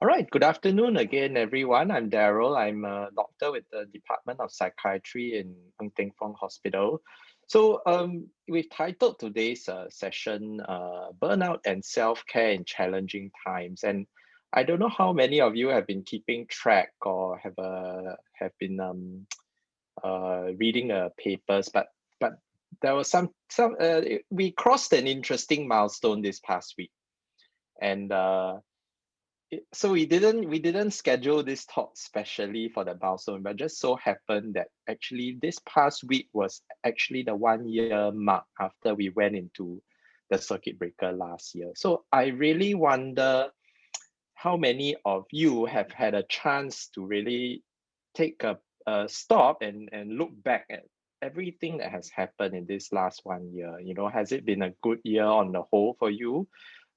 All right, good afternoon again, everyone. I'm Darryl. I'm a doctor with the Department of Psychiatry in Fong Hospital. We've titled today's session Burnout and Self-Care in Challenging Times. And I don't know how many of you have been keeping track or have been reading papers, but there was we crossed an interesting milestone this past week. And so we didn't schedule this talk specially for the milestone, but just so happened that actually this past week was actually the 1 year mark after we went into the circuit breaker last year. So I really wonder how many of you have had a chance to really take a stop and look back at everything that has happened in this last 1 year. Has it been a good year on the whole for you?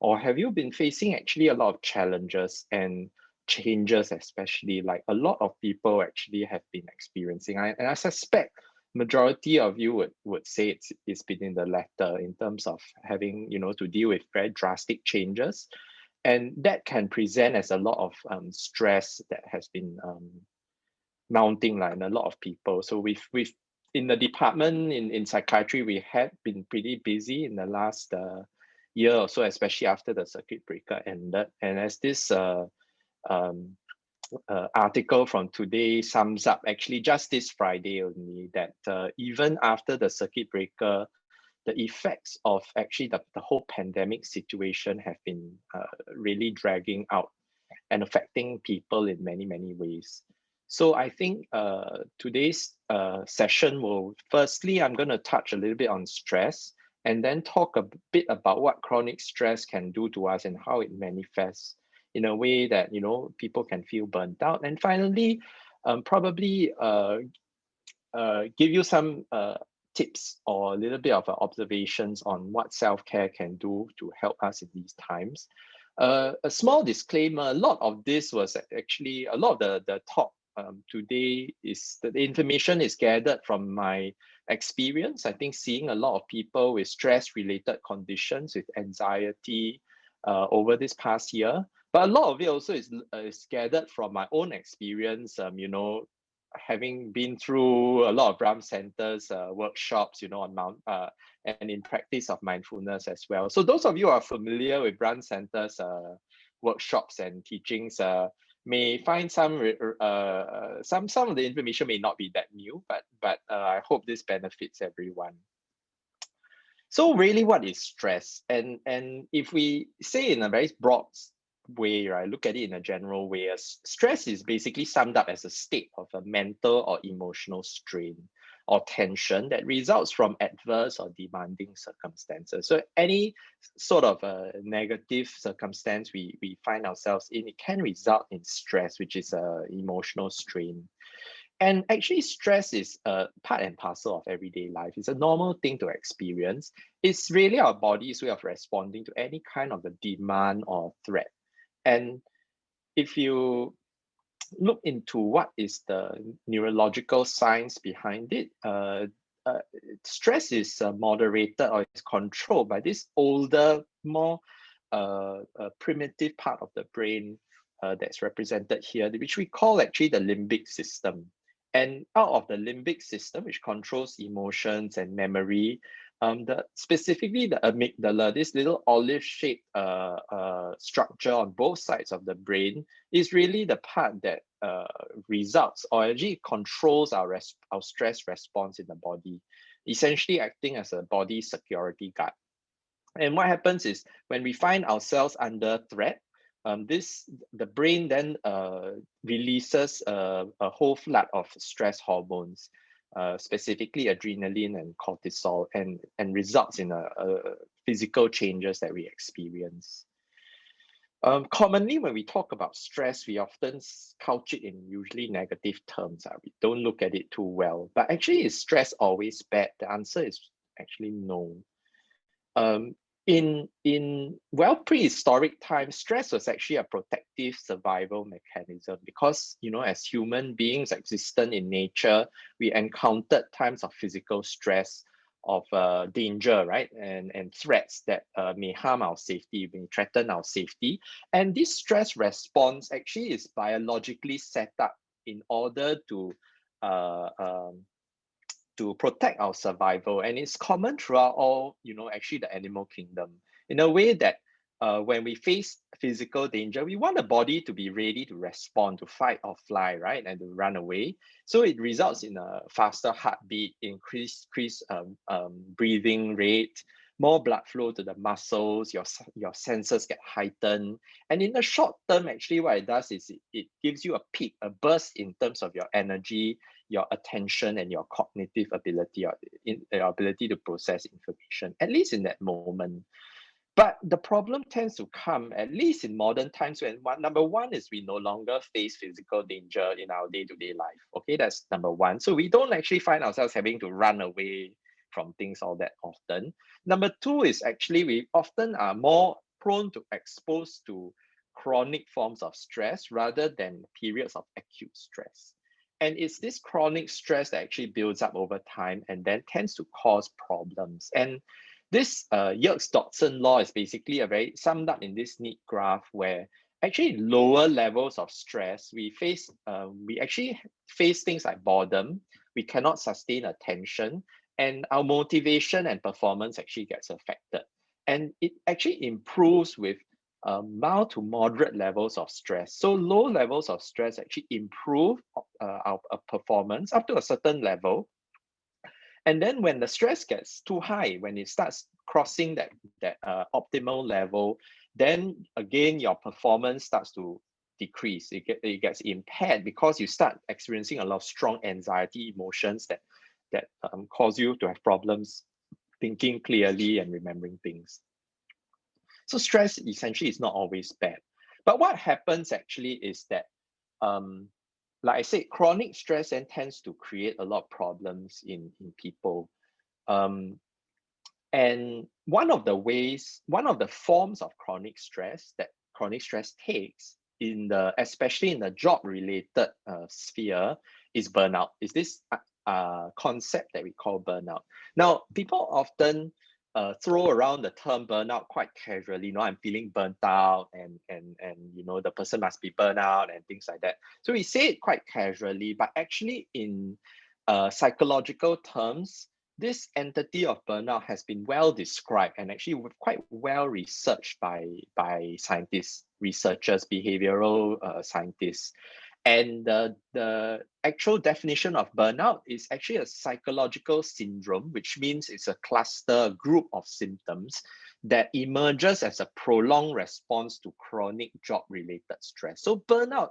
Or have you been facing actually a lot of challenges and changes, especially like a lot of people actually have been experiencing? And I suspect majority of you would say it's been in the latter in terms of having, to deal with very drastic changes. And that can present as a lot of stress that has been mounting in a lot of people. So we've in the department in psychiatry, we had been pretty busy in the last year or so, especially after the circuit breaker ended. And as this article from today sums up, actually just this Friday only, that even after the circuit breaker, the effects of actually the whole pandemic situation have been really dragging out and affecting people in many, many ways. So I think today's session firstly, I'm going to touch a little bit on stress and then talk a bit about what chronic stress can do to us and how it manifests in a way that, people can feel burnt out. And finally, probably give you some tips or a little bit of observations on what self-care can do to help us in these times. A small disclaimer, a lot of this was actually, a lot of the talk today is that the information is gathered from my experience. I think seeing a lot of people with stress-related conditions, with anxiety over this past year. But a lot of it also is gathered from my own experience, having been through a lot of Brahm Centre's workshops, and in practice of mindfulness as well. So those of you who are familiar with Brahm Centre's workshops and teachings may find some of the information may not be that new, but I hope this benefits everyone. So really, what is stress? And if we say in a very broad way, right, look at it in a general way, stress is basically summed up as a state of a mental or emotional strain or tension that results from adverse or demanding circumstances. So any sort of a negative circumstance we find ourselves in, it can result in stress, which is an emotional strain. And actually, stress is a part and parcel of everyday life. It's a normal thing to experience. It's really our body's way of responding to any kind of a demand or threat. And if you look into what is the neurological science behind it, stress is moderated or is controlled by this older, more primitive part of the brain that's represented here, which we call actually the limbic system. And out of the limbic system, which controls emotions and memory, specifically the amygdala, this little olive-shaped structure on both sides of the brain, is really the part that results or actually controls our stress response in the body, essentially acting as a body security guard. And what happens is when we find ourselves under threat, the brain then releases a whole flood of stress hormones, specifically adrenaline and cortisol, and results in physical changes that we experience. Commonly, when we talk about stress, we often couch it in usually negative terms. We don't look at it too well. But actually, is stress always bad? The answer is actually no. In prehistoric times, stress was actually a protective survival mechanism because, as human beings existent in nature, we encountered times of physical stress danger, right, and threats that may harm our safety, may threaten our safety. And this stress response actually is biologically set up in order uh, um, to protect our survival, and it's common throughout all, actually the animal kingdom, in a way that when we face physical danger, we want the body to be ready to respond, to fight or fly, right, and to run away. So it results in a faster heartbeat, increased breathing rate, more blood flow to the muscles, your senses get heightened. And in the short term, actually what it does is it gives you a peak, a burst in terms of your energy, your attention, and your cognitive ability, or your ability to process information, at least in that moment. But the problem tends to come, at least in modern times, when number one is we no longer face physical danger in our day-to-day life. Okay, that's number one. So we don't actually find ourselves having to run away from things all that often. Number two is actually we often are more prone to expose to chronic forms of stress rather than periods of acute stress. And it's this chronic stress that actually builds up over time and then tends to cause problems. And this Yerkes-Dodson law is basically summed up in this neat graph where actually lower levels of stress, we actually face things like boredom, we cannot sustain attention, and our motivation and performance actually gets affected. And it actually improves with mild to moderate levels of stress. So low levels of stress actually improve our performance up to a certain level. And then when the stress gets too high, when it starts crossing that optimal level, then again, your performance starts to decrease. It gets impaired because you start experiencing a lot of strong anxiety emotions that cause you to have problems thinking clearly and remembering things. So stress essentially is not always bad. But what happens actually is that, like I said, chronic stress then tends to create a lot of problems in people. And one of the forms of chronic stress that chronic stress takes, especially in the job-related sphere, is burnout. Is this concept that we call burnout. Now, people often throw around the term burnout quite casually. I'm feeling burnt out, and the person must be burnt out and things like that. So we say it quite casually, but actually in psychological terms, this entity of burnout has been well described and actually quite well researched by scientists, researchers, behavioral scientists. And the actual definition of burnout is actually a psychological syndrome, which means it's a cluster, group of symptoms that emerges as a prolonged response to chronic job-related stress. So burnout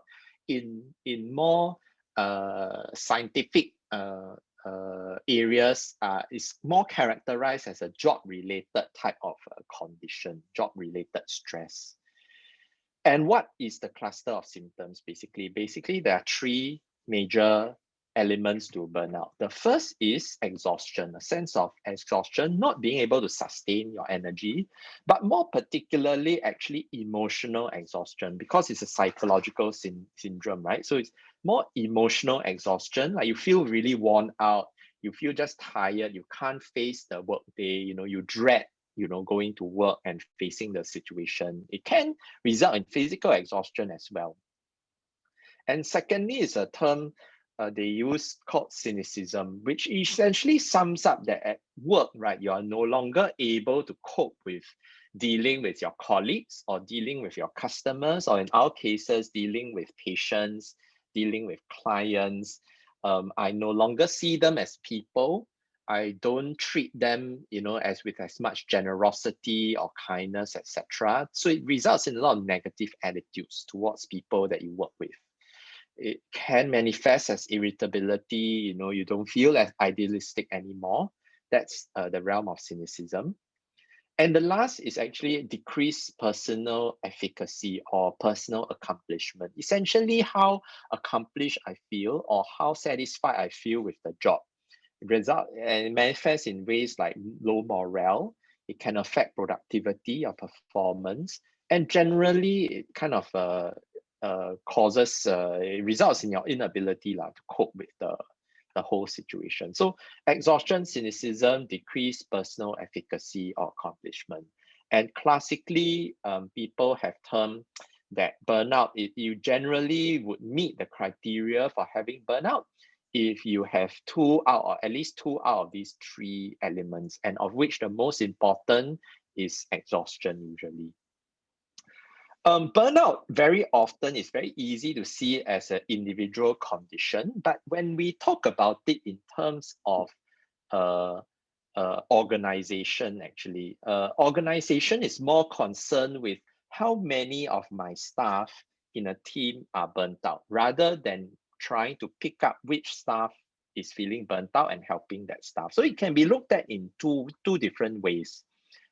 in more scientific areas is more characterized as a job-related type of condition, job-related stress. And what is the cluster of symptoms, basically? Basically, there are three major elements to burnout. The first is exhaustion, a sense of exhaustion, not being able to sustain your energy, but more particularly actually emotional exhaustion, because it's a psychological syndrome, right? So it's more emotional exhaustion, like you feel really worn out, you feel just tired, you can't face the workday, you dread going to work and facing the situation. It can result in physical exhaustion as well. And secondly is a term they use called cynicism, which essentially sums up that at work, right, you are no longer able to cope with dealing with your colleagues or dealing with your customers, or in our cases, dealing with patients, dealing with clients. I no longer see them as people. I don't treat them, with as much generosity or kindness, etc. So it results in a lot of negative attitudes towards people that you work with. It can manifest as irritability, you don't feel as idealistic anymore. That's the realm of cynicism. And the last is actually decreased personal efficacy or personal accomplishment. Essentially, how accomplished I feel or how satisfied I feel with the job. It manifests in ways like low morale. It can affect productivity or performance, and generally it kind of it results in your inability to cope with the the whole situation. So exhaustion, cynicism, decreased personal efficacy or accomplishment. And classically, people have termed that burnout, you generally would meet the criteria for having burnout if you have at least two out of these three elements, and of which the most important is exhaustion usually. Burnout very often is very easy to see as an individual condition, but when we talk about it in terms of organization, actually, organization is more concerned with how many of my staff in a team are burnt out, rather than trying to pick up which staff is feeling burnt out and helping that staff. So it can be looked at in two different ways.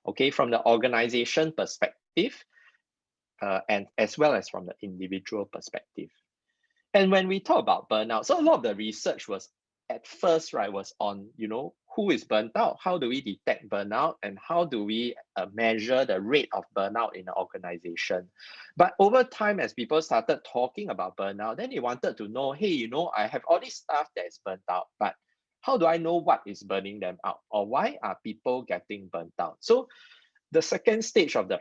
Okay, from the organization perspective, and as well as from the individual perspective. And when we talk about burnout, so a lot of the research was at first, right, was on, who is burnt out, how do we detect burnout, and how do we measure the rate of burnout in an organization. But over time, as people started talking about burnout, then they wanted to know, hey, I have all these staff that is burnt out, but how do I know what is burning them out, or why are people getting burnt out? So the second stage of the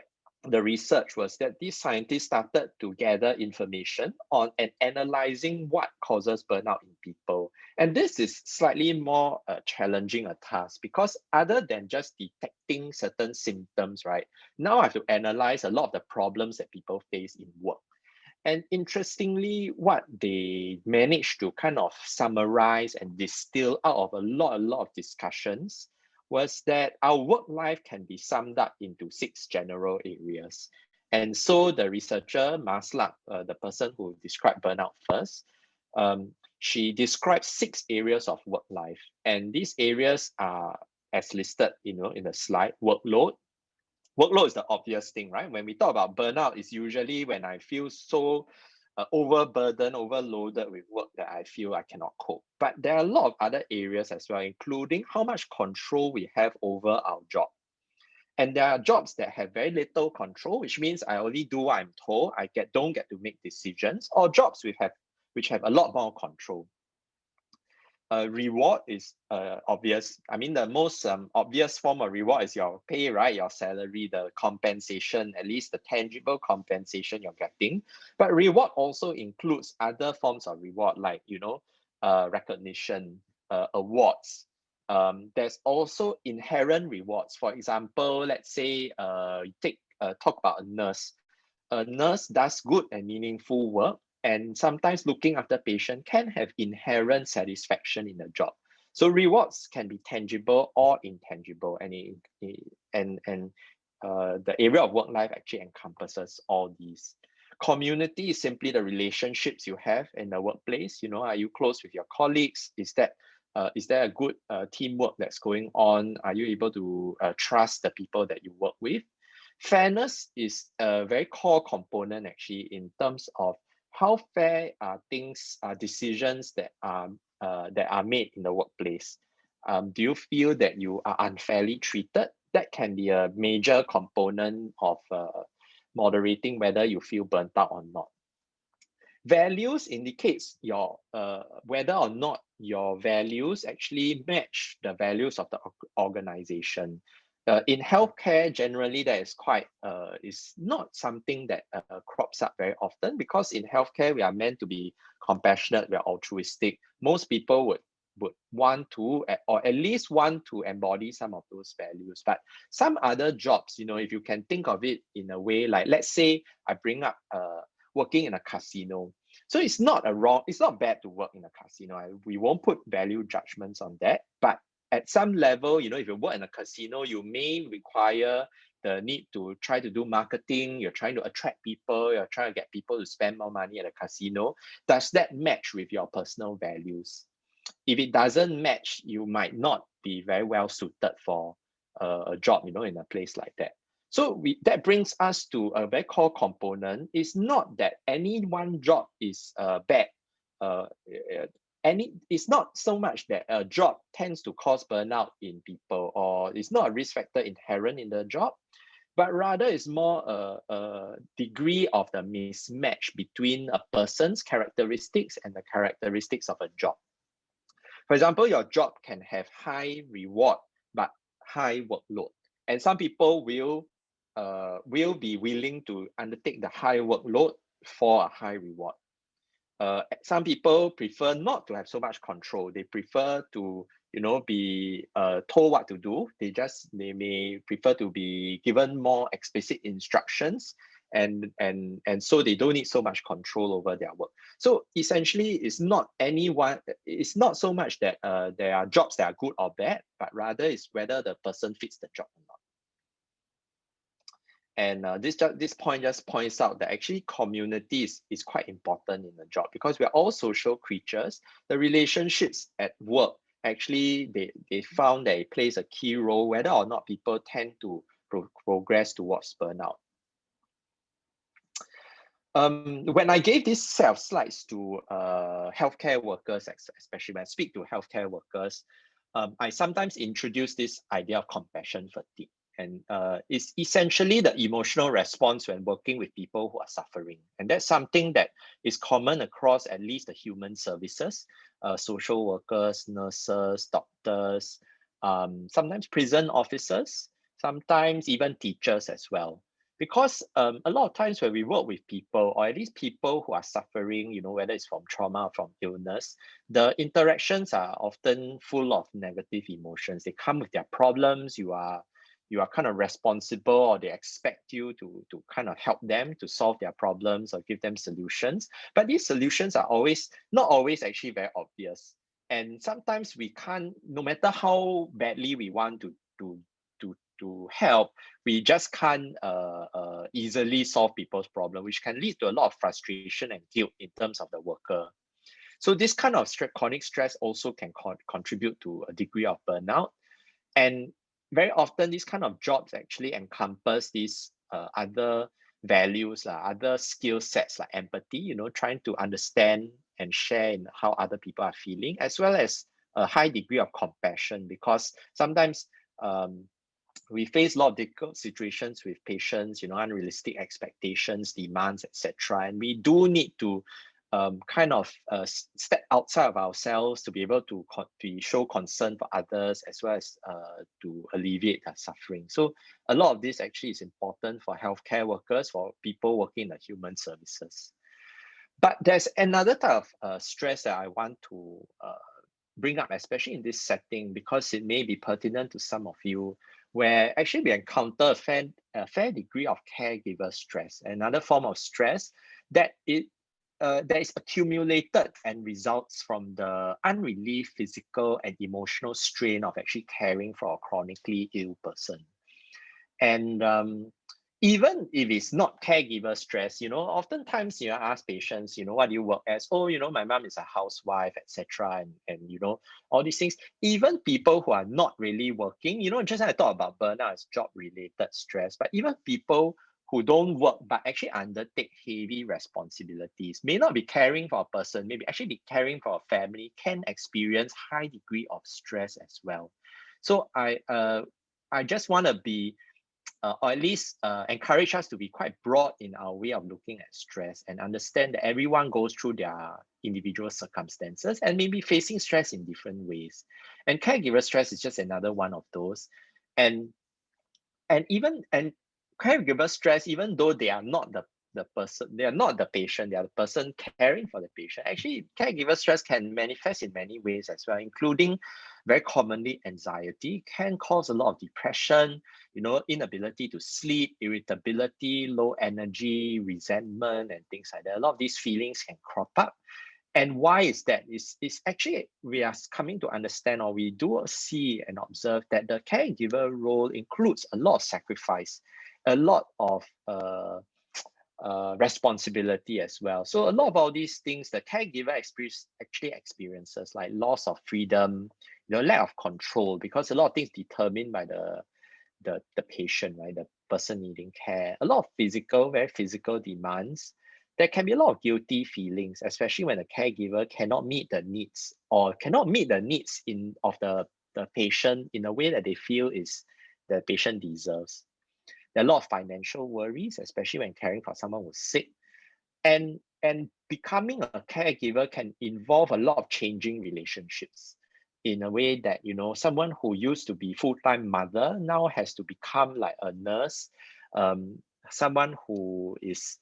research was that these scientists started to gather information on and analyzing what causes burnout in people. And this is slightly more challenging a task, because other than just detecting certain symptoms, right, now I have to analyze a lot of the problems that people face in work. And interestingly, what they managed to kind of summarize and distill out of a lot of discussions was that our work life can be summed up into 6 general areas. And so the researcher, Maslach, the person who described burnout first, she described 6 areas of work life. And these areas are as listed, in the slide. Workload. Workload is the obvious thing, right? When we talk about burnout, it's usually when I feel so overburdened, overloaded with work that I feel I cannot cope. But there are a lot of other areas as well, including how much control we have over our job. And there are jobs that have very little control, which means I only do what I'm told. I don't get to make decisions, or jobs which have a lot more control. Reward is obvious. I mean, the most obvious form of reward is your pay, right? Your salary, the compensation, at least the tangible compensation you're getting. But reward also includes other forms of reward, like, recognition, awards. There's also inherent rewards. For example, let's say talk about a nurse. A nurse does good and meaningful work, and sometimes looking after patient can have inherent satisfaction in the job. So rewards can be tangible or intangible, and the area of work life actually encompasses all these. Community is simply the relationships you have in the workplace. Are you close with your colleagues? Is there a good teamwork that's going on? Are you able to trust the people that you work with? Fairness is a very core component actually in terms of how fair are decisions that are made in the workplace. Do you feel that you are unfairly treated? That can be a major component of moderating whether you feel burnt out or not. Values indicates your whether or not your values actually match the values of the organization. In healthcare, generally, that is not something that crops up very often, because in healthcare, we are meant to be compassionate, we are altruistic. Most people would want to, or at least want to, embody some of those values. But some other jobs, if you can think of it in a way, like, let's say I bring up working in a casino. So it's not bad to work in a casino. We won't put value judgments on that, but at some level, if you work in a casino, you may require the need to try to do marketing. You're trying to attract people. You're trying to get people to spend more money at a casino. Does that match with your personal values? If it doesn't match, you might not be very well suited for a job, in a place like that. So that brings us to a very core component. It's not that any one job is bad. It's not so much that a job tends to cause burnout in people, or it's not a risk factor inherent in the job, but rather it's more a degree of the mismatch between a person's characteristics and the characteristics of a job. For example, your job can have high reward but high workload, and some people will be willing to undertake the high workload for a high reward. Some people prefer not to have so much control. They prefer to, be told what to do. They may prefer to be given more explicit instructions, and so they don't need so much control over their work. So essentially, it's not so much that there are jobs that are good or bad, but rather it's whether the person fits the job or not. And this point just points out that actually community is quite important in the job, because we're all social creatures. The relationships at work, actually, they found that it plays a key role whether or not people tend to progress towards burnout. When I gave this set of slides to healthcare workers, especially when I speak to healthcare workers, I sometimes introduce this idea of compassion fatigue. And it's essentially the emotional response when working with people who are suffering. And that's something that is common across at least the human services, social workers, nurses, doctors, sometimes prison officers, sometimes even teachers as well. Because a lot of times when we work with people, or at least people who are suffering, whether it's from trauma or from illness, the interactions are often full of negative emotions. They come with their problems. You are kind of responsible, or they expect you to kind of help them to solve their problems or give them solutions. But these solutions are not always actually very obvious. And sometimes we can't, no matter how badly we want to help, we just can't easily solve people's problem, which can lead to a lot of frustration and guilt in terms of the worker. So this kind of chronic stress also can contribute to a degree of burnout. And very often, these kind of jobs actually encompass these other values, other skill sets like empathy, trying to understand and share in how other people are feeling, as well as a high degree of compassion, because sometimes we face a lot of difficult situations with patients, unrealistic expectations, demands, etc. And we do need to step outside of ourselves to be able to show concern for others, as well as to alleviate their suffering. So a lot of this actually is important for healthcare workers, for people working in the human services. But there's another type of stress that I want to bring up, especially in this setting, because it may be pertinent to some of you, where actually we encounter a fair degree of caregiver stress, another form of stress that is accumulated and results from the unrelieved physical and emotional strain of actually caring for a chronically ill person. And even if it's not caregiver stress, oftentimes, I ask patients, what do you work as? Oh, my mom is a housewife, etc. And all these things. Even people who are not really working, just as I talked about burnout as job-related stress, but even people who don't work but actually undertake heavy responsibilities, may not be caring for a person, maybe actually be caring for a family, can experience high degree of stress as well. So I just want to be, or at least encourage us to be quite broad in our way of looking at stress, and understand that everyone goes through their individual circumstances and maybe facing stress in different ways. And caregiver stress is just another one of those. And caregiver stress, even though they are not the person, they are not the patient, they are the person caring for the patient. Actually, caregiver stress can manifest in many ways as well, including very commonly anxiety, can cause a lot of depression, inability to sleep, irritability, low energy, resentment, and things like that. A lot of these feelings can crop up. And why is that? It's actually, we are coming to understand, or we do see and observe, that the caregiver role includes a lot of sacrifice, a lot of responsibility as well. So a lot of all these things the caregiver experiences, like loss of freedom, lack of control, because a lot of things determined by the patient, right, the person needing care. A lot of very physical demands. There can be a lot of guilty feelings, especially when the caregiver cannot meet the needs, or cannot meet the needs of the patient in a way that they feel is the patient deserves. There are a lot of financial worries, especially when caring for someone who's sick. And becoming a caregiver can involve a lot of changing relationships. in a way that, someone who used to be full-time mother now has to become like a nurse, someone who is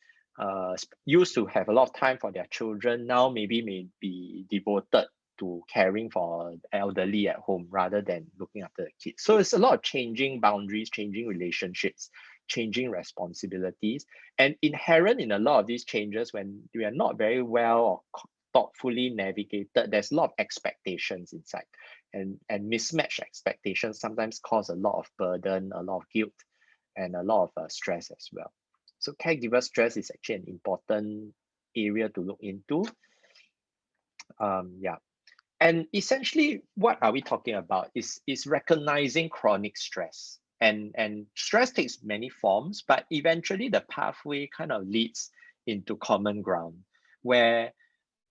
used to have a lot of time for their children now maybe may be devoted to caring for elderly at home rather than looking after the kids. So it's a lot of changing boundaries, changing relationships, changing responsibilities. And inherent in a lot of these changes, when we are not very well or thoughtfully navigated, there's a lot of expectations inside. And mismatched expectations sometimes cause a lot of burden, a lot of guilt, and a lot of stress as well. So caregiver stress is actually an important area to look into. Yeah. And essentially, what are we talking about is recognizing chronic stress. And stress takes many forms, but eventually the pathway kind of leads into common ground, where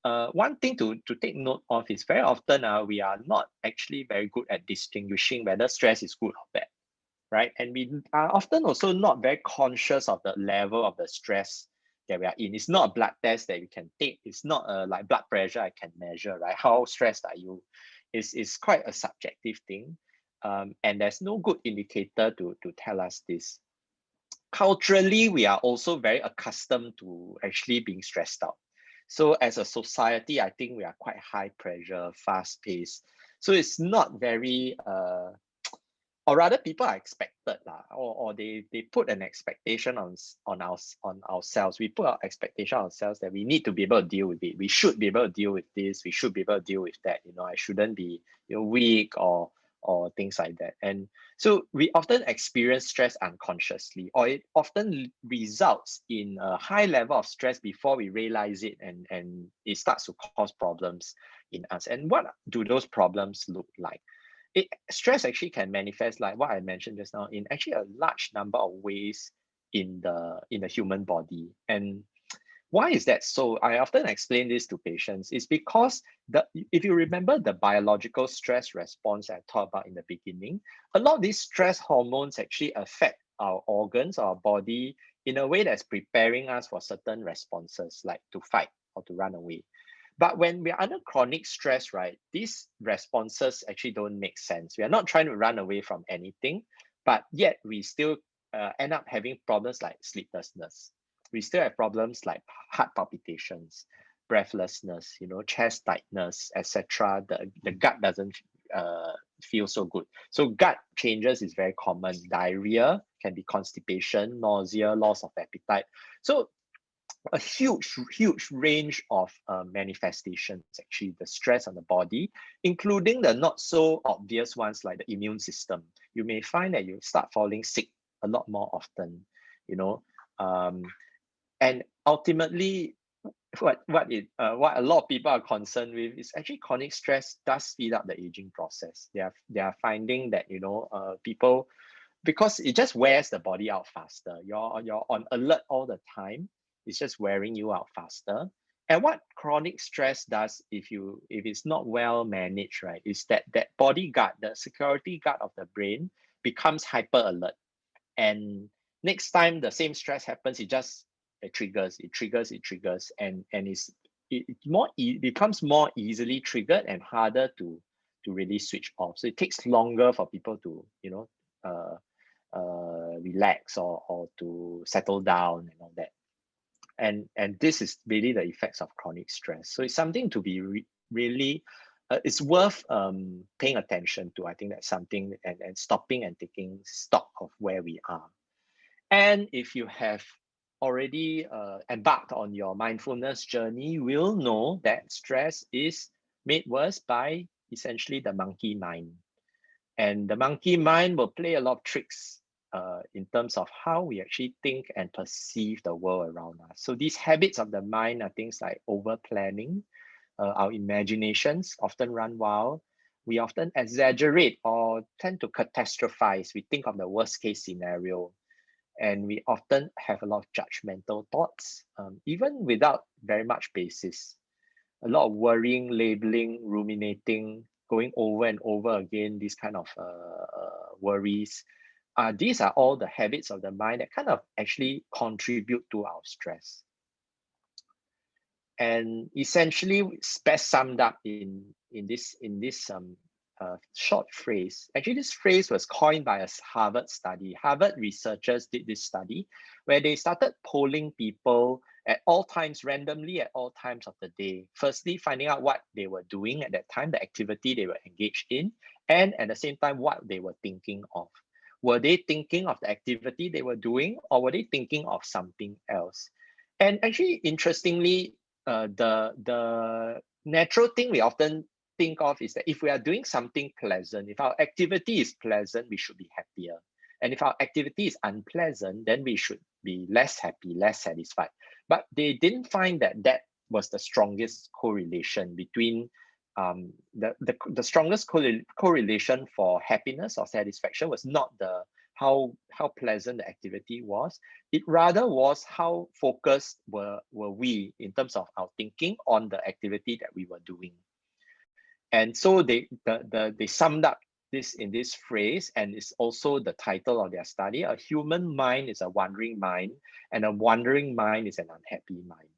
one thing to take note of is very often we are not actually very good at distinguishing whether stress is good or bad, right? And we are often also not very conscious of the level of the stress that we are in. It's not a blood test that you can take. It's not like blood pressure I can measure, right? How stressed are you? It's quite a subjective thing. And there's no good indicator to tell us this. Culturally, we are also very accustomed to actually being stressed out. So as a society, I think we are quite high pressure, fast paced. So it's not very or rather people are expected or they put an expectation on ourselves. We put our expectation on ourselves that we need to be able to deal with it. We should be able to deal with this. We should be able to deal with that. I shouldn't be weak or things like that. And so we often experience stress unconsciously, or it often results in a high level of stress before we realize it, and it starts to cause problems in us. And what do those problems look like? Stress actually can manifest, like what I mentioned just now, in actually a large number of ways in the human body. And why is that so? I often explain this to patients. It's because if you remember the biological stress response I talked about in the beginning, a lot of these stress hormones actually affect our organs, our body, in a way that's preparing us for certain responses, like to fight or to run away. But when we're under chronic stress, right, these responses actually don't make sense. We are not trying to run away from anything, but yet we still end up having problems like sleeplessness. We still have problems like heart palpitations, breathlessness, chest tightness, etc. The gut doesn't feel so good. So gut changes is very common. Diarrhea can be constipation, nausea, loss of appetite. So a huge range of manifestations, actually, the stress on the body, including the not so obvious ones like the immune system. You may find that you start falling sick a lot more often, and ultimately, what a lot of people are concerned with is actually chronic stress does speed up the aging process. They are finding that people, because it just wears the body out faster. You're on alert all the time. It's just wearing you out faster. And what chronic stress does, if it's not well managed, right, is that body guard, the security guard of the brain, becomes hyper alert. And next time the same stress happens, it triggers, and it becomes more easily triggered and harder to really switch off. So it takes longer for people to relax or to settle down and all that. And this is really the effects of chronic stress. So it's something to be really, it's worth paying attention to. I think that's something, and stopping and taking stock of where we are. And if you have already embarked on your mindfulness journey, you will know that stress is made worse by essentially the monkey mind. And the monkey mind will play a lot of tricks in terms of how we actually think and perceive the world around us. So these habits of the mind are things like over planning. Our imaginations often run wild. We often exaggerate or tend to catastrophize. We think of the worst case scenario. And we often have a lot of judgmental thoughts, even without very much basis. A lot of worrying, labeling, ruminating, going over and over again, these kind of worries. These are all the habits of the mind that kind of actually contribute to our stress. And essentially, it's best summed up in this short phrase. Actually, this phrase was coined by a Harvard study. Harvard researchers did this study where they started polling people at all times, randomly at all times of the day. Firstly, finding out what they were doing at that time, the activity they were engaged in, and at the same time, what they were thinking of. Were they thinking of the activity they were doing, or were they thinking of something else? And actually, interestingly, the natural thing we often think of is that if we are doing something pleasant, if our activity is pleasant, we should be happier. And if our activity is unpleasant, then we should be less happy, less satisfied. But they didn't find that that was the strongest correlation between the strongest correlation for happiness or satisfaction was not the how pleasant the activity was. It rather was how focused were we in terms of our thinking on the activity that we were doing. And so they summed up this in this phrase, and it's also the title of their study: a human mind is a wandering mind, and a wandering mind is an unhappy mind.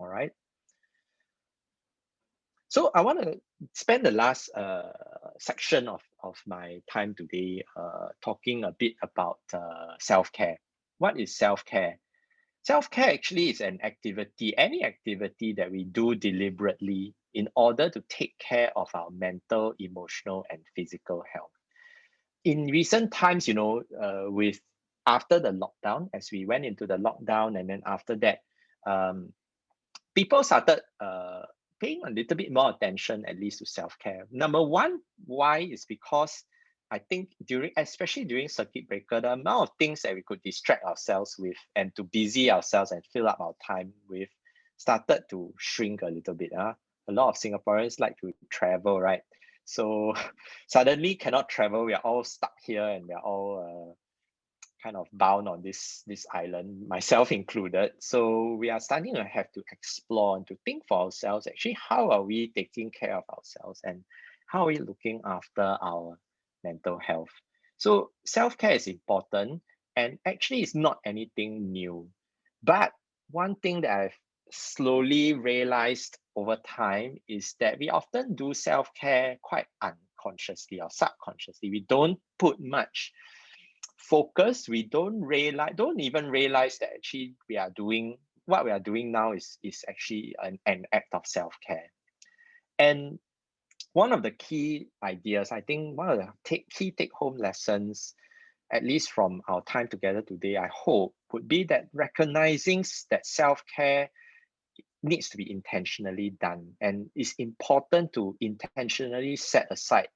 All right. So I want to spend the last section of my time today talking a bit about self-care. What is self-care? Self-care actually is an activity, any activity that we do deliberately in order to take care of our mental, emotional, and physical health. In recent times, with after the lockdown, as we went into the lockdown, and then after that, people started paying a little bit more attention, at least to self-care. Number one, why is because I think especially during circuit breaker, the amount of things that we could distract ourselves with and to busy ourselves and fill up our time with started to shrink a little bit. A lot of Singaporeans like to travel, right? So suddenly cannot travel. We are all stuck here, and we are all kind of bound on this island, myself included. So we are starting to have to explore and to think for ourselves, actually, how are we taking care of ourselves, and how are we looking after our mental health? So self-care is important, and actually it's not anything new. But one thing that I've slowly realized over time is that we often do self-care quite unconsciously or subconsciously. We don't put much focus. We don't even realize that actually what we are doing now is actually an act of self-care. And one of the key ideas, I think one of the key take-home lessons, at least from our time together today, I hope, would be that recognizing that self-care needs to be intentionally done, and it's important to intentionally set aside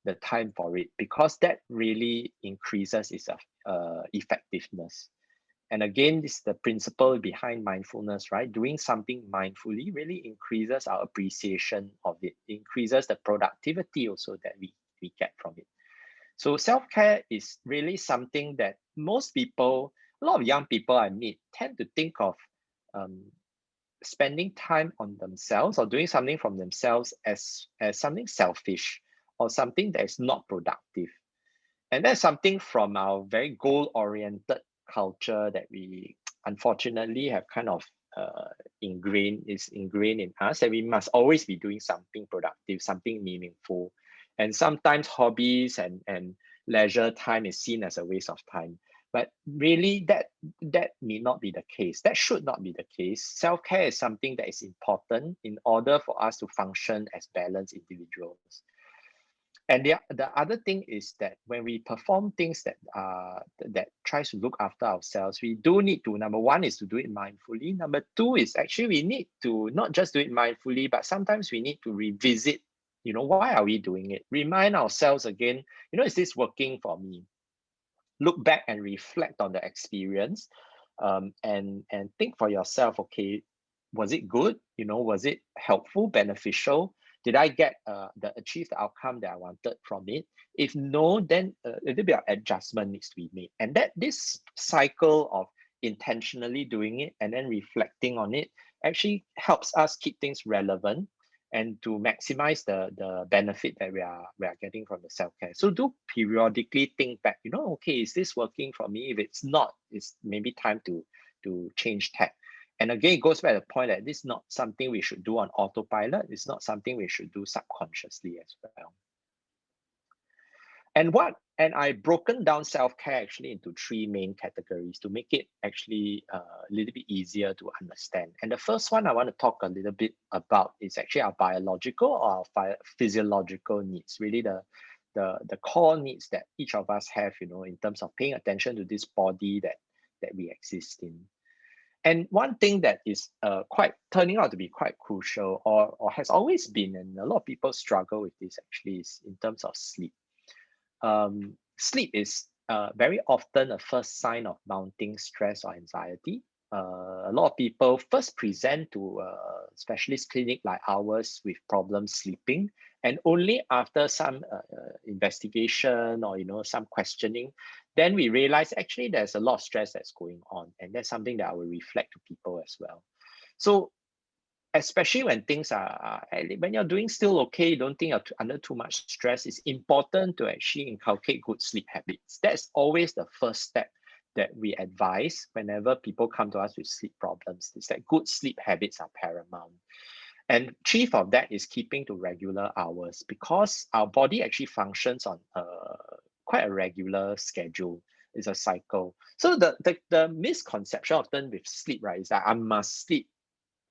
the time for it, because that really increases its effectiveness. And again, this is the principle behind mindfulness, right? Doing something mindfully really increases our appreciation of it, increases the productivity also that we get from it. So self-care is really something that most people, a lot of young people I meet, tend to think of spending time on themselves or doing something from themselves as something selfish or something that is not productive. And that's something from our very goal-oriented culture that we unfortunately have kind of ingrained in us, that we must always be doing something productive, something meaningful. And sometimes hobbies and leisure time is seen as a waste of time. But really, that need not be the case. That should not be the case. Self-care is something that is important in order for us to function as balanced individuals. And the other thing is that when we perform things that tries to look after ourselves, we do need to, number one is to do it mindfully. Number two is actually we need to not just do it mindfully, but sometimes we need to revisit, why are we doing it? Remind ourselves again, is this working for me? Look back and reflect on the experience, and think for yourself, okay, was it good? Was it helpful, beneficial? Did I get achieve the outcome that I wanted from it? If no, then a little bit of adjustment needs to be made. And that this cycle of intentionally doing it and then reflecting on it actually helps us keep things relevant and to maximize the benefit that we are getting from the self-care. So do periodically think back, okay, is this working for me? If it's not, it's maybe time to change tack. And again, it goes back to the point that this is not something we should do on autopilot. It's not something we should do subconsciously as well. And I've broken down self-care actually into three main categories to make it actually a little bit easier to understand. And the first one I want to talk a little bit about is actually our biological or our physiological needs, really the core needs that each of us have, in terms of paying attention to this body that we exist in. And one thing that is quite turning out to be quite crucial or has always been, and a lot of people struggle with this actually, is in terms of sleep. Sleep is very often a first sign of mounting stress or anxiety. A lot of people first present to a specialist clinic like ours with problems sleeping, and only after some investigation or some questioning, then we realize actually there's a lot of stress that's going on, and that's something that I will reflect to people as well. So especially when things when you're doing still okay, don't think you're under too much stress, it's important to actually inculcate good sleep habits. That's always the first step that we advise whenever people come to us with sleep problems, is that good sleep habits are paramount. And chief of that is keeping to regular hours, because our body actually functions on quite a regular schedule. It's a cycle. So the misconception often with sleep, right, is that I must sleep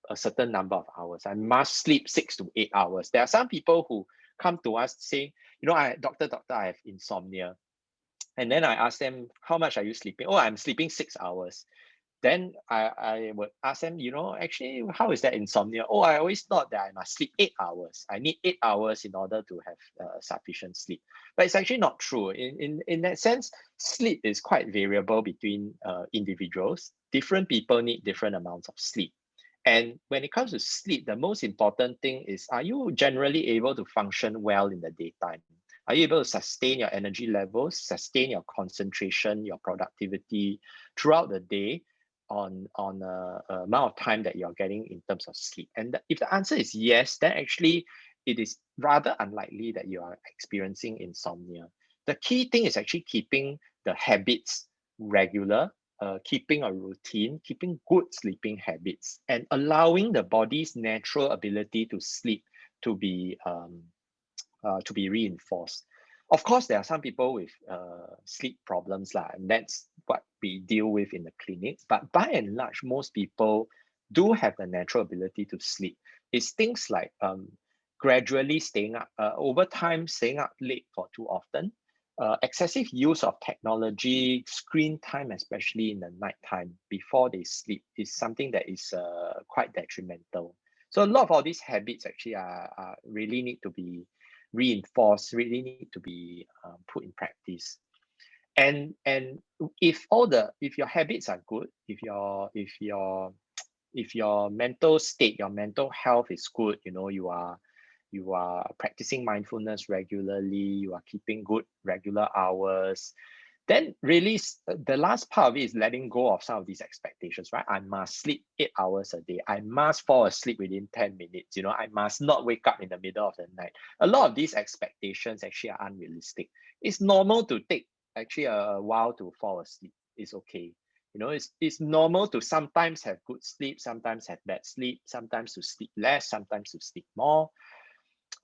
a certain number of hours. I must sleep 6 to 8 hours. There are some people who come to us saying, doctor, I have insomnia. And then I ask them, how much are you sleeping? Oh, I'm sleeping 6 hours. Then I would ask them, actually, how is that insomnia? Oh, I always thought that I must sleep 8 hours. I need 8 hours in order to have sufficient sleep. But it's actually not true. In that sense, sleep is quite variable between individuals. Different people need different amounts of sleep. And when it comes to sleep, the most important thing is, are you generally able to function well in the daytime? Are you able to sustain your energy levels, sustain your concentration, your productivity throughout the day on a amount of time that you're getting in terms of sleep? And if the answer is yes, then actually it is rather unlikely that you are experiencing insomnia. The key thing is actually keeping the habits regular, keeping a routine, keeping good sleeping habits, and allowing the body's natural ability to sleep to be reinforced. Of course, there are some people with sleep problems, and that's what we deal with in the clinic. But by and large, most people do have the natural ability to sleep. It's things like gradually staying up, over time, staying up late for too often, excessive use of technology, screen time, especially in the nighttime before they sleep, is something that is quite detrimental. So a lot of all these habits actually are really need to be reinforced, really need to be put in practice. And if your habits are good, if your mental state, your mental health is good, you are practicing mindfulness regularly, you are keeping good regular hours, then really the last part of it is letting go of some of these expectations, right? I must sleep 8 hours a day. I must fall asleep within 10 minutes. I must not wake up in the middle of the night. A lot of these expectations actually are unrealistic. It's normal to take actually a while to fall asleep. It's okay. It's normal to sometimes have good sleep, sometimes have bad sleep, sometimes to sleep less, sometimes to sleep more.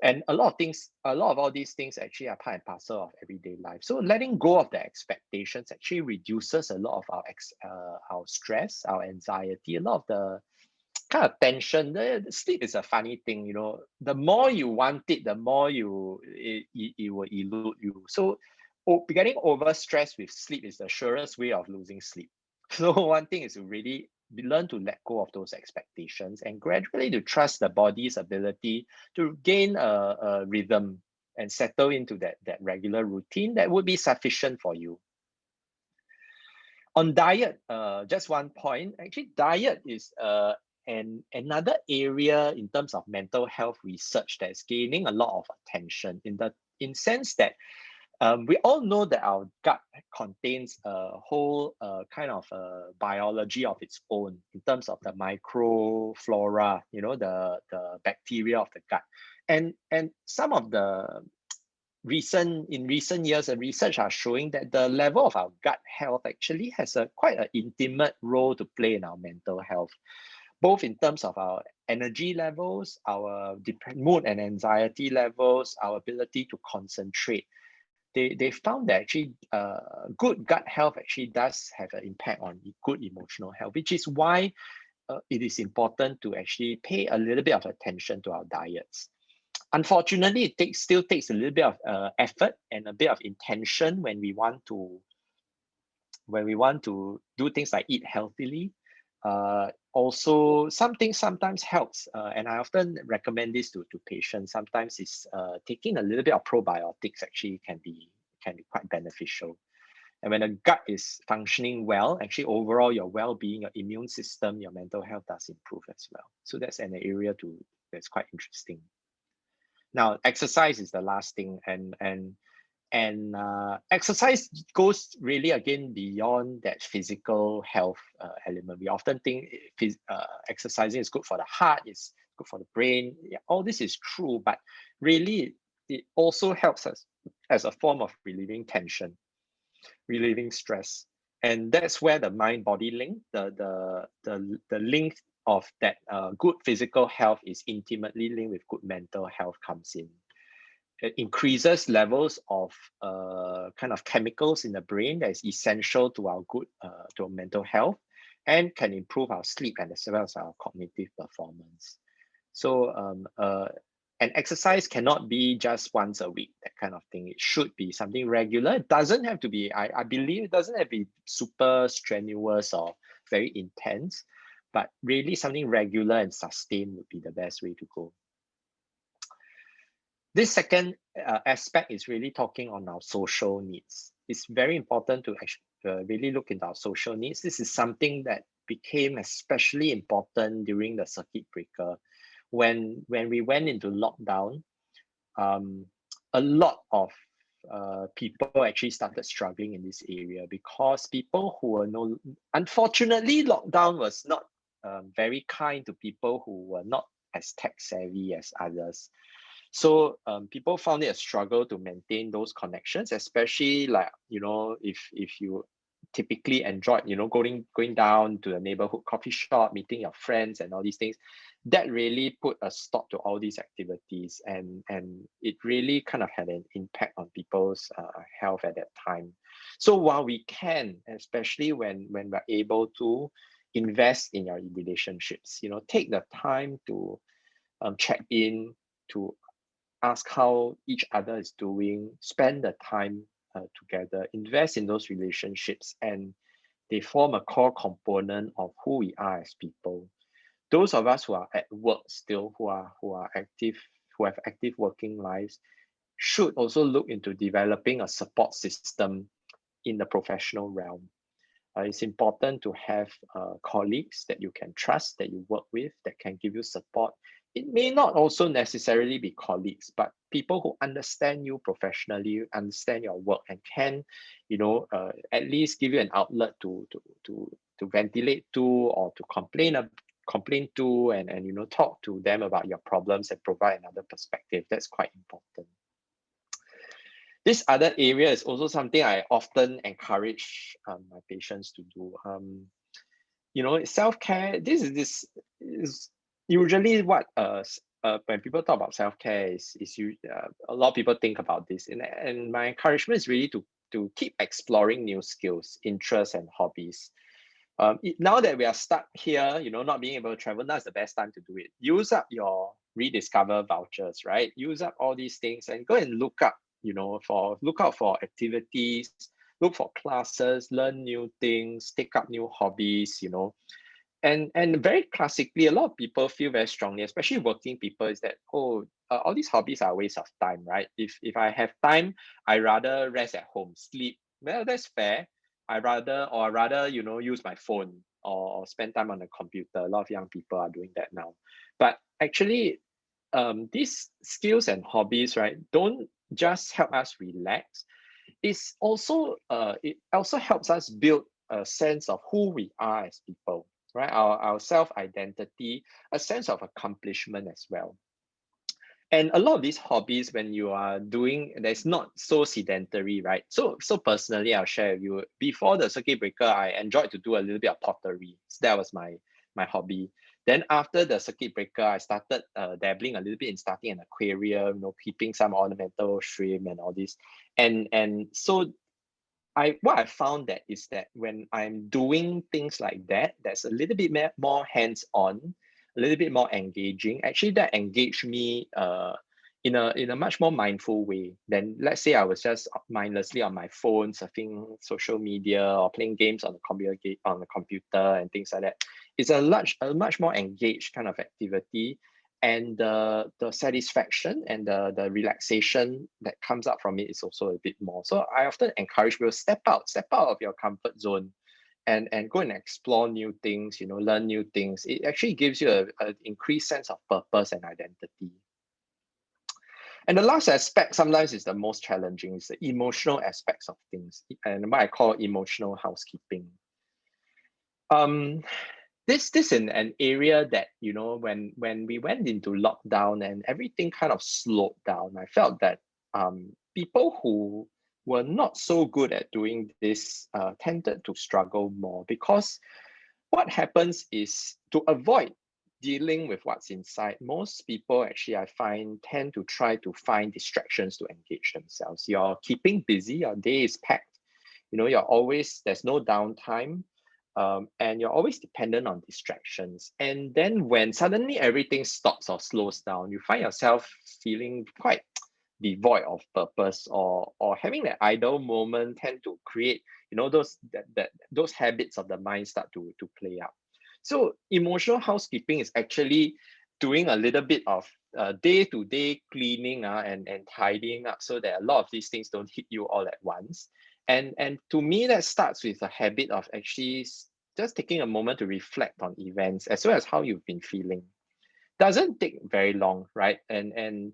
And a lot of all these things actually are part and parcel of everyday life. So letting go of the expectations actually reduces a lot of our stress, our anxiety, a lot of the kind of tension. The sleep is a funny thing, the more you want it, the more it will elude you. So getting overstressed with sleep is the surest way of losing sleep. So one thing is to really learn to let go of those expectations and gradually to trust the body's ability to gain a rhythm and settle into that regular routine that would be sufficient for you. On diet, just one point, actually diet is another area in terms of mental health research that's gaining a lot of attention in sense that we all know that our gut contains a whole kind of biology of its own in terms of the microflora, the bacteria of the gut. And some of the recent years, the research are showing that the level of our gut health actually has quite an intimate role to play in our mental health, both in terms of our energy levels, our mood and anxiety levels, our ability to concentrate. they found that actually good gut health actually does have an impact on good emotional health, which is why it is important to actually pay a little bit of attention to our diets. Unfortunately, it still takes a little bit of effort and a bit of intention when we want to do things like eat healthily. Also, something sometimes helps, and I often recommend this to patients. Sometimes is taking a little bit of probiotics actually can be quite beneficial. And when the gut is functioning well, actually overall your well-being, your immune system, your mental health does improve as well. So that's an area that's quite interesting. Now, exercise is the last thing, and exercise goes really again beyond that physical health element. We often think exercising is good for the heart, it's good for the brain. Yeah, all this is true, but really it also helps us as a form of relieving tension, relieving stress, and that's where the mind-body link, the link of that good physical health is intimately linked with good mental health comes in. It increases levels of kind of chemicals in the brain that is essential to our to our mental health, and can improve our sleep and as well as our cognitive performance. So and exercise cannot be just once a week, that kind of thing. It should be something regular. It doesn't have to be, I believe it doesn't have to be super strenuous or very intense, but really something regular and sustained would be the best way to go. This second aspect is really talking on our social needs. It's very important to actually really look into our social needs. This is something that became especially important during the circuit breaker. When we went into lockdown, a lot of people actually started struggling in this area, because people who were unfortunately, lockdown was not very kind to people who were not as tech savvy as others. So people found it a struggle to maintain those connections, especially like, if you typically enjoyed, going down to the neighborhood coffee shop, meeting your friends and all these things. That really put a stop to all these activities, and it really kind of had an impact on people's health at that time. So while we can, especially when we're able to invest in your relationships, take the time to check in, to ask how each other is doing, spend the time together, invest in those relationships, and they form a core component of who we are as people. Those of us who are at work still, who are active, who have active working lives, should also look into developing a support system in the professional realm. It's important to have colleagues that you can trust, that you work with, that can give you support. It may not also necessarily be colleagues, but people who understand you professionally, understand your work, and can, at least give you an outlet to ventilate to, or to complain to, and talk to them about your problems and provide another perspective. That's quite important. This other area is also something I often encourage my patients to do. Self-care. This is usually what when people talk about self-care is a lot of people think about this, and my encouragement is really to keep exploring new skills, interests, and hobbies. Now that we are stuck here, not being able to travel, now is the best time to do it. Use up your rediscover vouchers, right? Use up all these things and go and look up, look out for activities, look for classes, learn new things, take up new hobbies, And very classically, a lot of people feel very strongly, especially working people, is that, all these hobbies are a waste of time, right? If I have time, I rather rest at home, sleep. Well, that's fair. I rather use my phone or spend time on the computer. A lot of young people are doing that now. But actually, these skills and hobbies, right, don't just help us relax. It also helps us build a sense of who we are as people, right? Our self-identity, a sense of accomplishment as well. And a lot of these hobbies, when you are doing, that's not so sedentary, right? So personally, I'll share with you, before the circuit breaker, I enjoyed to do a little bit of pottery. So that was my hobby. Then after the circuit breaker, I started dabbling a little bit in starting an aquarium, keeping some ornamental shrimp and all this. And so what I found that is that when I'm doing things like that, that's a little bit more hands-on, a little bit more engaging. Actually, that engaged me in a much more mindful way than, let's say, I was just mindlessly on my phone surfing social media or playing games on the computer and things like that. It's a much more engaged kind of activity, and the satisfaction and the relaxation that comes up from it is also a bit more. So I often encourage people, step out of your comfort zone and go and explore new things, learn new things. It actually gives you an increased sense of purpose and identity. And the last aspect sometimes is the most challenging, is the emotional aspects of things, and what I call emotional housekeeping. This is an area that, when we went into lockdown and everything kind of slowed down, I felt that people who were not so good at doing this tended to struggle more, because what happens is, to avoid dealing with what's inside, most people actually, I find, tend to try to find distractions to engage themselves. You're keeping busy, your day is packed, there's no downtime. And you're always dependent on distractions. And then when suddenly everything stops or slows down, you find yourself feeling quite devoid of purpose, or having that idle moment tend to create, those habits of the mind start to play out. So emotional housekeeping is actually doing a little bit of day-to-day cleaning and tidying up, so that a lot of these things don't hit you all at once. And to me, that starts with a habit of actually just taking a moment to reflect on events as well as how you've been feeling. Doesn't take very long, right? And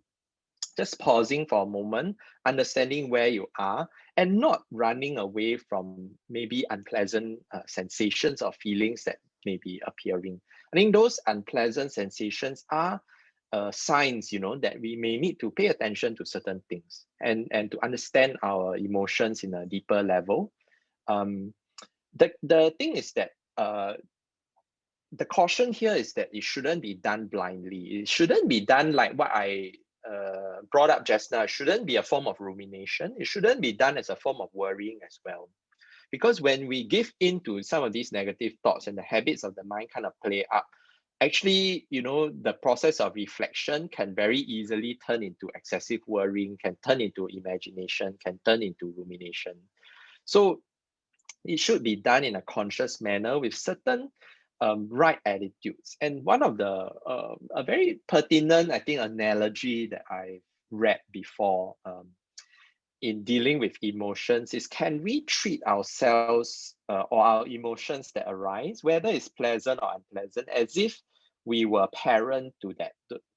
just pausing for a moment, understanding where you are, and not running away from maybe unpleasant sensations or feelings that may be appearing. I think those unpleasant sensations are signs, that we may need to pay attention to certain things and to understand our emotions in a deeper level. The thing is that the caution here is that it shouldn't be done blindly. It shouldn't be done like what I brought up just now. It shouldn't be a form of rumination. It shouldn't be done as a form of worrying as well. Because when we give in to some of these negative thoughts and the habits of the mind kind of play up, actually, the process of reflection can very easily turn into excessive worrying, can turn into imagination, can turn into rumination. So it should be done in a conscious manner with certain right attitudes. And one of the a very pertinent, I think, analogy that I've read before in dealing with emotions is, can we treat ourselves or our emotions that arise, whether it's pleasant or unpleasant, as if we were parent to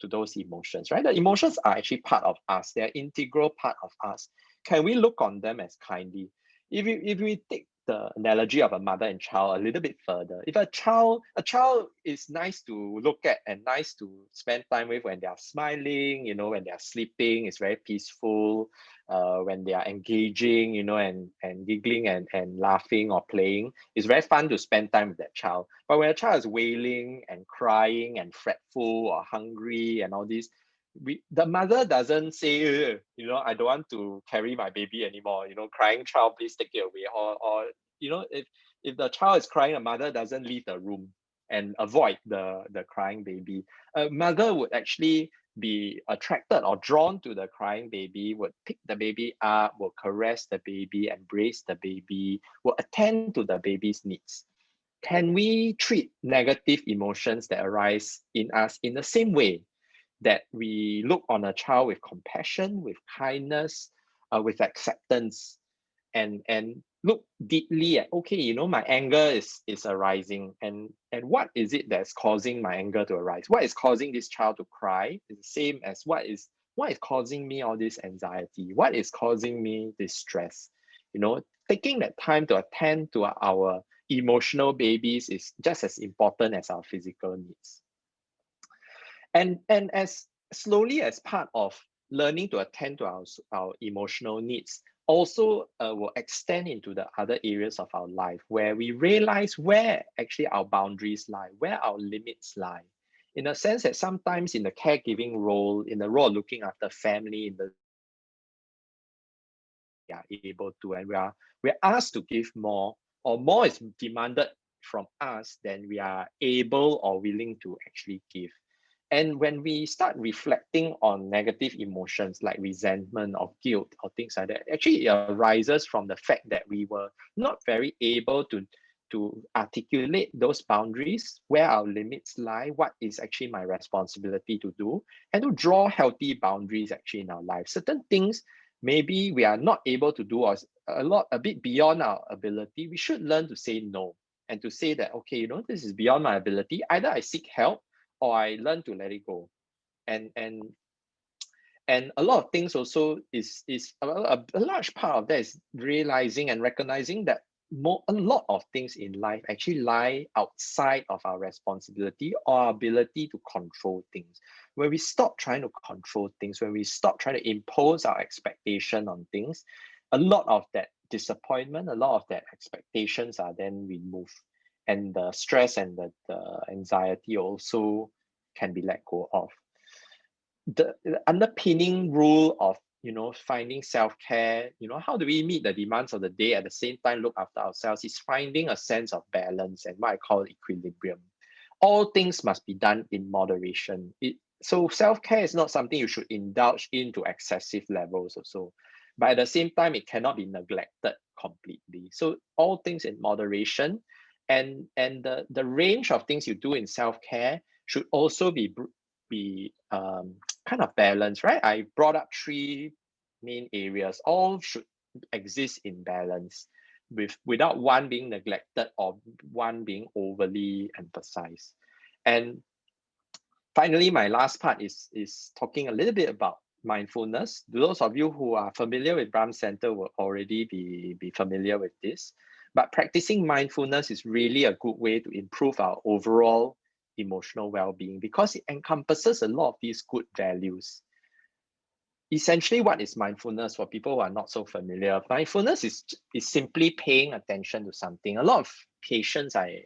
those emotions, right? The emotions are actually part of us. They're integral part of us. Can we look on them as kindly? If we take the analogy of a mother and child a little bit further, if a child is nice to look at and nice to spend time with when they are smiling, when they are sleeping, it's very peaceful. When they are engaging, and giggling and laughing or playing, it's very fun to spend time with that child. But when a child is wailing and crying and fretful or hungry and all this, the mother doesn't say, I don't want to carry my baby anymore, crying child, please take it away. Or if the child is crying, a mother doesn't leave the room and avoid the crying baby. A mother would actually be attracted or drawn to the crying baby, would pick the baby up, will caress the baby, embrace the baby, will attend to the baby's needs. Can we treat negative emotions that arise in us in the same way that we look on a child with compassion, with kindness, with acceptance, and look deeply at, okay, my anger is arising, and what is it that's causing my anger to arise? What is causing this child to cry is the same as what is causing me all this anxiety? What is causing me this stress? Taking that time to attend to our emotional babies is just as important as our physical needs. And as slowly, as part of learning to attend to our emotional needs, also will extend into the other areas of our life where we realize where actually our boundaries lie, where our limits lie. In a sense that sometimes in the caregiving role, in the role of looking after family, in the we are able to, and we're asked to give more, or more is demanded from us than we are able or willing to actually give. And when we start reflecting on negative emotions like resentment or guilt or things like that, actually it arises from the fact that we were not very able to articulate those boundaries, where our limits lie, what is actually my responsibility to do, and to draw healthy boundaries actually in our life. Certain things maybe we are not able to do, or a bit beyond our ability. We should learn to say no, and to say that, okay, this is beyond my ability. Either I seek help or I learn to let it go. And a lot of things also is a large part of that is realizing and recognizing that a lot of things in life actually lie outside of our responsibility or our ability to control things. When we stop trying to control things, when we stop trying to impose our expectation on things, a lot of that disappointment, a lot of that expectations are then removed, and the stress and the anxiety also can be let go of. The underpinning rule of finding self-care, how do we meet the demands of the day at the same time look after ourselves, is finding a sense of balance and what I call equilibrium. All things must be done in moderation. So self-care is not something you should indulge into excessive levels or so, but at the same time it cannot be neglected completely. So all things in moderation, and the range of things you do in self-care should also be kind of balanced, right? I brought up 3 main areas. All should exist in balance, without one being neglected or one being overly emphasized. And finally, my last part is talking a little bit about mindfulness. Those of you who are familiar with Brahm Centre will already be familiar with this. But practicing mindfulness is really a good way to improve our overall emotional well-being, because it encompasses a lot of these good values. Essentially, what is mindfulness for people who are not so familiar? Mindfulness is simply paying attention to something. A lot of patients I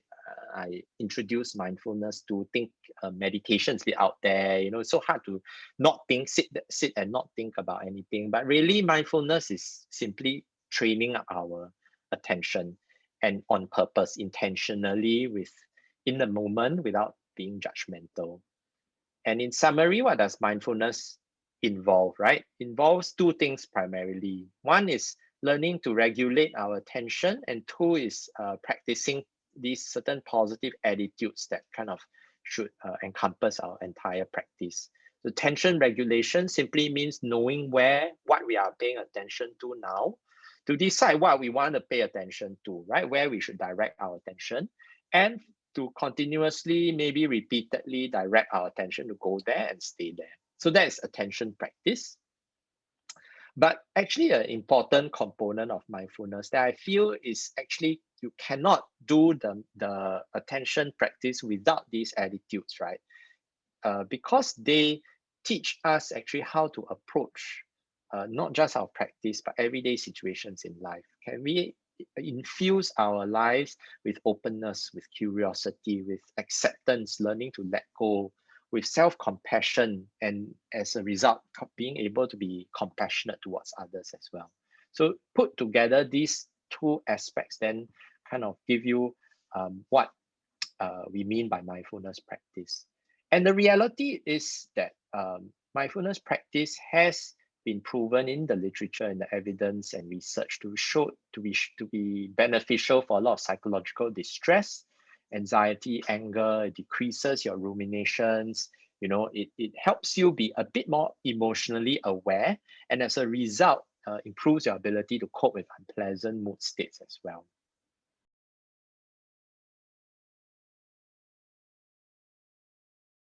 introduce mindfulness to think meditation's be out there. It's so hard to not think, sit and not think about anything. But really, mindfulness is simply training our attention, and on purpose, intentionally, in the moment, without being judgmental. And in summary, what does mindfulness involve, right? Involves 2 things primarily. One is learning to regulate our attention, and 2 is practicing these certain positive attitudes that kind of should encompass our entire practice. So attention regulation simply means knowing what we are paying attention to now, to decide what we want to pay attention to, right? Where we should direct our attention, and to continuously, maybe repeatedly direct our attention to go there and stay there. So that's attention practice. But actually, an important component of mindfulness that I feel is actually you cannot do the attention practice without these attitudes, right? Because they teach us actually how to approach not just our practice, but everyday situations in life. Can we infuse our lives with openness, with curiosity, with acceptance, learning to let go, with self-compassion, and as a result, being able to be compassionate towards others as well. So put together these 2 aspects then kind of give you what we mean by mindfulness practice. And the reality is that mindfulness practice has been proven in the literature and the evidence and research to be beneficial for a lot of psychological distress, anxiety, anger. It decreases your ruminations. It helps you be a bit more emotionally aware, and as a result, improves your ability to cope with unpleasant mood states as well.